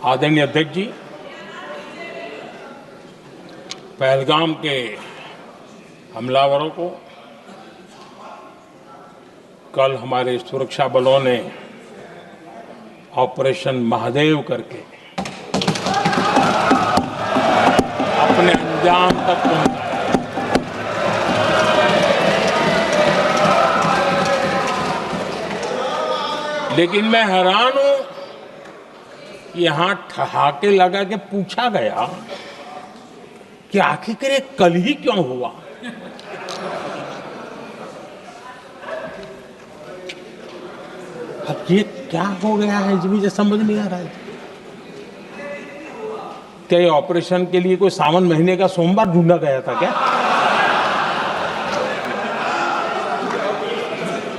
आदरणीय अध्यक्ष जी, पहलगाम के हमलावरों को कल हमारे सुरक्षा बलों ने ऑपरेशन महादेव करके अपने अंजाम तक पहुंचाया। लेकिन मैं हैरान हूं कि यहां ठहाके लगा के पूछा गया कि आखिर ये कल ही क्यों हुआ। अब ये क्या हो गया है, मुझे समझ नहीं आ रहा है। क्या ये ऑपरेशन के लिए कोई सावन महीने का सोमवार ढूंढा गया था क्या?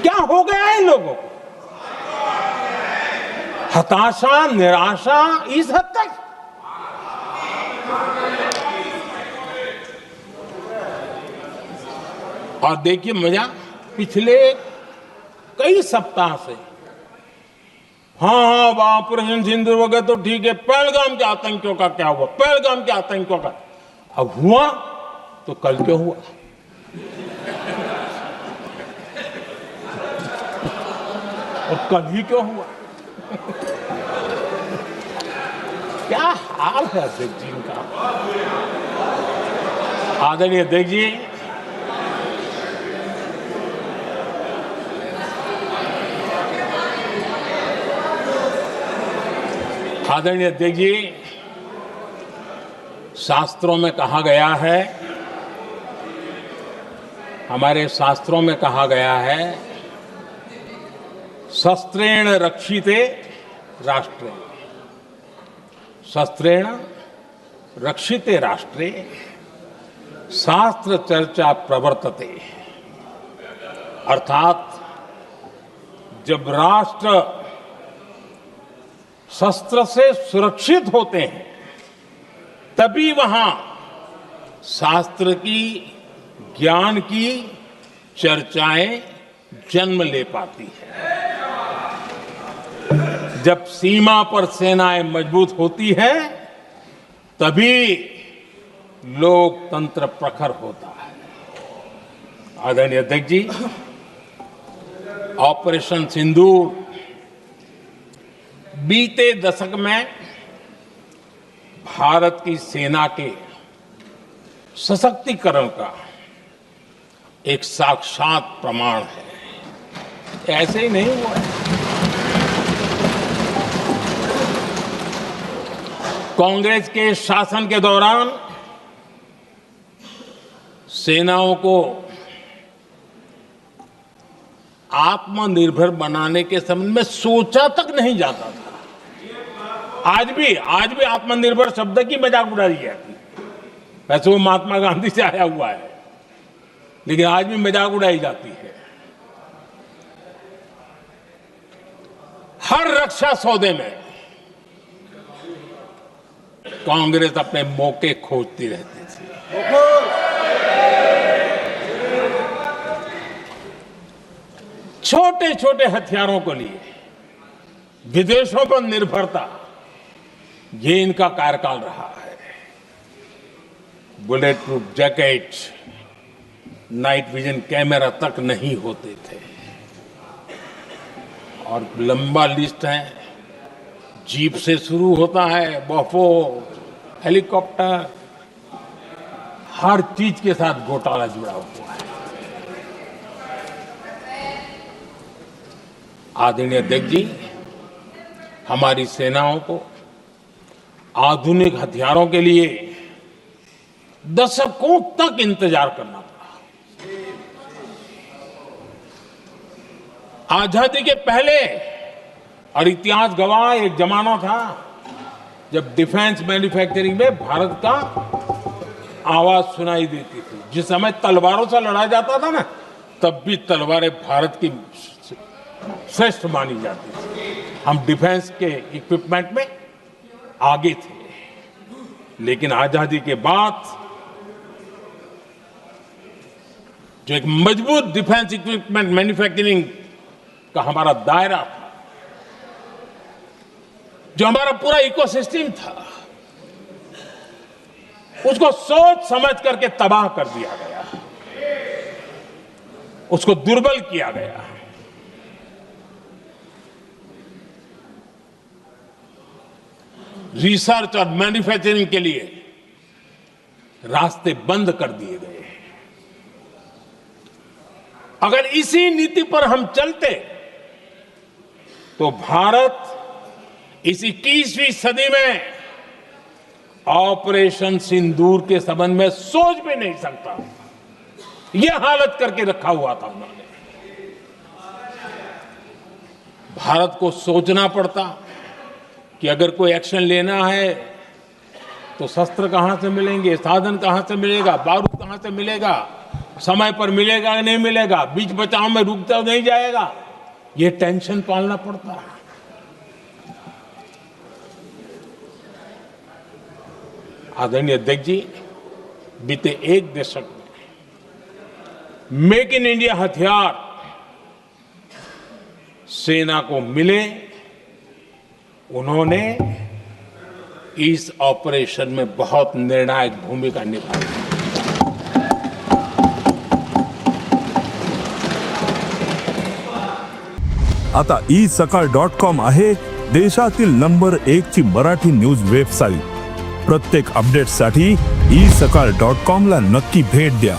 क्या हो गया है इन लोगों को? हताशा, निराशा इस हद तक। और देखिए मजा, पिछले कई सप्ताह से हाँ ऑपरेशन सिंदूर हो गया तो ठीक है, पहलगाम के आतंकियों का क्या हुआ, पहलगाम के आतंकियों का। अब हुआ तो कल क्यों हुआ? और कल ही क्यों हुआ? क्या हाल है अध्यक्ष जी का। आदरणीय अध्यक्ष जी, आदरणीय अध्यक्ष जी, शास्त्रों में कहा गया है, हमारे शास्त्रों में कहा गया है, शस्त्रेण रक्षिते राष्ट्रे, शस्त्रेण रक्षिते राष्ट्रे शास्त्र चर्चा प्रवर्तते। अर्थात जब राष्ट्र शस्त्र से सुरक्षित होते हैं तभी वहां शास्त्र की, ज्ञान की चर्चाएं जन्म ले पाती है। जब सीमा पर सेनाएं मजबूत होती है तभी लोकतंत्र प्रखर होता है। आदरणीय अध्यक्ष जी, ऑपरेशन सिंदूर बीते दशक में भारत की सेना के सशक्तिकरण का एक साक्षात प्रमाण है। ऐसे ही नहीं हुआ है। कांग्रेस के शासन के दौरान सेनाओं को आत्मनिर्भर बनाने के संबंध में सोचा तक नहीं जाता था। आज भी आत्मनिर्भर शब्द की मजाक उड़ाई जाती है। वैसे वो महात्मा गांधी से आया हुआ है, लेकिन आज भी मजाक उड़ाई जाती है। हर रक्षा सौदे में कांग्रेस अपने मौके खोजती रहती थी। छोटे छोटे हथियारों को लिए विदेशों पर निर्भरता, ये इनका कार्यकाल रहा है। Bullet proof jacket, night vision camera तक नहीं होते थे। और लंबा लिस्ट है, जीप से शुरू होता है, बफोर, हेलीकॉप्टर, हर चीज के साथ घोटाला जुड़ा हुआ है। आदरणीय अध्यक्ष जी, हमारी सेनाओं को आधुनिक हथियारों के लिए दशकों तक इंतजार करना पड़ा। आजादी के पहले, और इतिहास गवाह, एक जमाना था जब डिफेंस मैन्युफैक्चरिंग में भारत का आवाज सुनाई देती थी। जिस समय तलवारों से लड़ा जाता था ना, तब भी तलवारें भारत की श्रेष्ठ मानी जाती थी। हम डिफेंस के इक्विपमेंट में आगे थे। लेकिन आजादी के बाद जो एक मजबूत डिफेंस इक्विपमेंट मैन्युफैक्चरिंग का हमारा दायरा था, जो हमारा पूरा इकोसिस्टम था, उसको सोच समझ करके तबाह कर दिया गया, उसको दुर्बल किया गया। रिसर्च और मैन्युफैक्चरिंग के लिए रास्ते बंद कर दिए गए। अगर इसी नीति पर हम चलते तो भारत इस 21वीं सदी में ऑपरेशन सिंदूर के संबंध में सोच भी नहीं सकता। यह हालत करके रखा हुआ था उन्होंने। भारत को सोचना पड़ता कि अगर कोई एक्शन लेना है तो शस्त्र कहां से मिलेंगे, साधन कहां से मिलेगा, बारूद कहां से मिलेगा, समय पर मिलेगा नहीं मिलेगा, बीच बचाव में रुकता नहीं जाएगा, ये टेंशन पालना पड़ता है। आदरणीय अध्यक्ष जी, बीते एक दशक में मेक इन इंडिया हथियार सेना को मिले, उन्होंने इस ऑपरेशन में बहुत निर्णायक भूमिका निभाई। आता isakal.com आहे देशातील नंबर 1 ची मराठी न्यूज वेबसाईट। प्रत्येक अपडेटसाठी isakal.com ला नक्की भेट द्या।